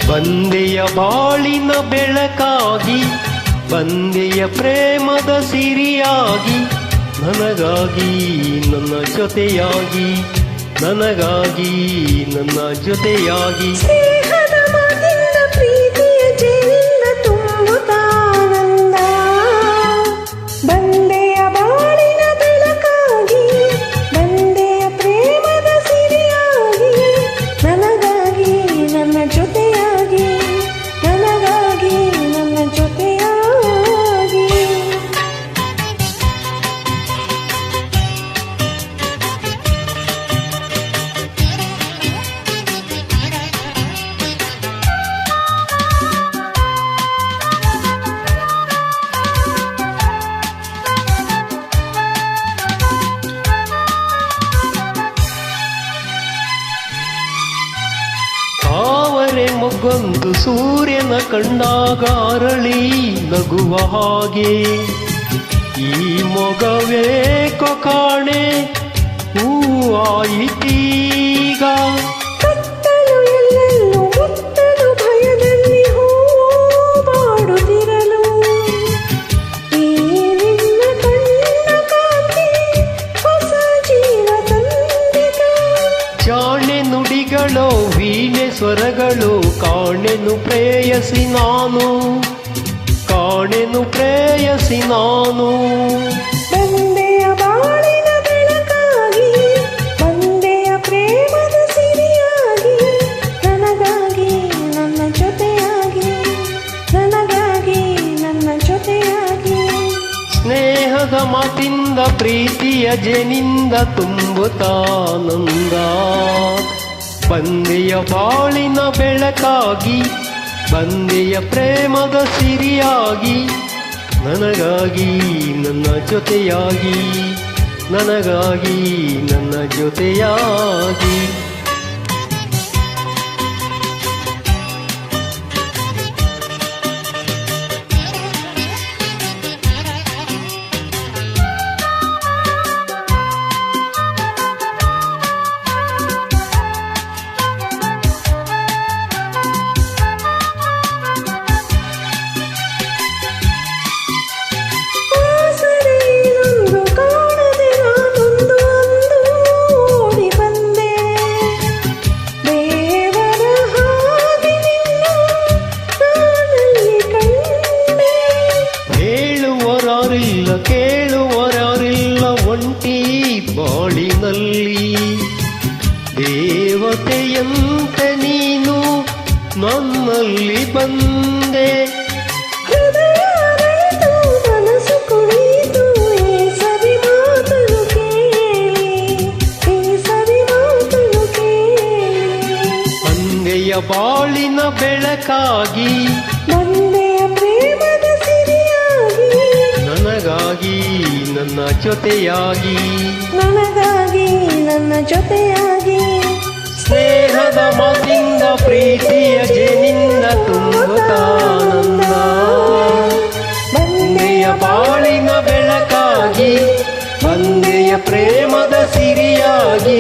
ಬಂದೆಯ ಬಾಳಿನ ಬೆಳಕಾಗಿ, ಬಂದೆಯ ಪ್ರೇಮದ ಸಿರಿಯಾಗಿ, ನನಗಾಗಿ ನನ್ನ ಜೊತೆಯಾಗಿ, ನನಗಾಗಿ ನನ್ನ ಜೊತೆಯಾಗಿ. ಸ್ನೇಹದ ಮಾತಿಂದ ಪ್ರೀತಿಯ ಜೇನಿಂದ ತುಂಬುತ್ತಾನಂದ. ಬಂದೆಯ ಬಾಳಿನ ಬೆಳಕಾಗಿ, ಬಂದೆಯ ಪ್ರೇಮದ ಸಿರಿಯಾಗಿ, ನನಗಾಗಿ ನನ್ನ ಜೊತೆಯಾಗಿ, ನನಗಾಗಿ ನನ್ನ ಜೊತೆಯಾಗಿ. ತಾವರೆ ಮೊಗ್ಗೊಂದು ಸೂರ್ಯನ ಕಂಡಾಗ ಅರಳಿ ನಗುವ ಹಾಗೆ, ಈ ಮೊಗವೇಕೋ ಕಾಣೆ ಹೂವಾಯಿತೀಗ. ಕತ್ತಲು ಎಲ್ಲೆಲ್ಲೂ ಮುತ್ತಲು ಭಯದಲ್ಲಿ ಹೂವಾಡುತ್ತಿರಲು, ಈ ನಿನ್ನ ಕಣ್ಣ ಕಾಂತಿ ಹೊಸ ಜೀವ ತಂದಿತು. ಜಾಣೆ ನುಡಿಗಳೋ ವೀಣೆ ಸ್ವರಗಳು, ಕಾಣೆನು ಪ್ರೇಯಸಿ ನಾನು, ಕಾಣೆನು ಪ್ರೇಯಸಿ ನಾನು. ಬಂದೆಯ ಬಾಳಿನ ಬೆಳಕಾಗಿ, ಬಂದೆಯ ಪ್ರೇಮದ ಸಿರಿಯಾಗಿ, ನನಗಾಗಿ ನನ್ನ ಜೊತೆಯಾಗಿ, ನನಗಾಗಿ ನನ್ನ ಜೊತೆಯಾಗಿ. ಸ್ನೇಹದ ಮಾತಿಂದ ಪ್ರೀತಿಯ ಜೇನಿಂದ ತುಂಬುತ್ತಾನಂದ. ಬಂದೆಯ ಬಾಳಿನ ಬೆಳಕಾಗಿ, ಬಂದೆಯ ಪ್ರೇಮದ ಸಿರಿಯಾಗಿ, ನನಗಾಗಿ ನನ್ನ ಜೊತೆಯಾಗಿ, ನನಗಾಗಿ ನನ್ನ ಜೊತೆಯಾಗಿ. ಆಸರೆಯೊಂದು ಕಾಣದೆ ನಾನೊಂದು ಅಂದು ಓಡಿ ಬಂದೆ. ದೇವರ ಹಾಗೆ ನಿನ್ನ ನಾನಲ್ಲಿ ಕಂಡೆ. ಹೇಳುವರಾರಿಲ್ಲ ಕೇಳುವರಾರಿಲ್ಲ ಒಂಟಿ ಬಾಳಿನಲ್ಲಿ, ದೇವತೆಯಂತೆ ನೀನು ನನ್ನಲ್ಲಿ ಬಂದೆ. ಹೃದಯ ಅರಳಿತು, ಮನಸ್ಸು ಕುಣಿಯಿತು, ಈ ಸವಿ ಮಾತನ್ನು ಕೇಳಿ, ಈ ಸವಿ ಮಾತನ್ನು ಕೇಳಿ. ಬಂದೆಯ ಬಾಳಿನ ಬೆಳಕಾಗಿ, ಬಂದೆಯ ಪ್ರೇಮದ ಸಿರಿಯಾಗಿ, ನನಗಾಗಿ ನನ್ನ ಜೊತೆಯಾಗಿ, ನನಗಾಗಿ ನನ್ನ ಜೊತೆಯಾಗಿ. ಸ್ನೇಹದ ಮಾತಿಂದ ಪ್ರೀತಿಯ ಜೇನಿಂದ ತುಂಬುತ್ತಾನಂದ. ಬಂದೆಯ ಬಾಳಿನ ಬೆಳಕಾಗಿ, ಬಂದೆಯ ಪ್ರೇಮದ ಸಿರಿಯಾಗಿ.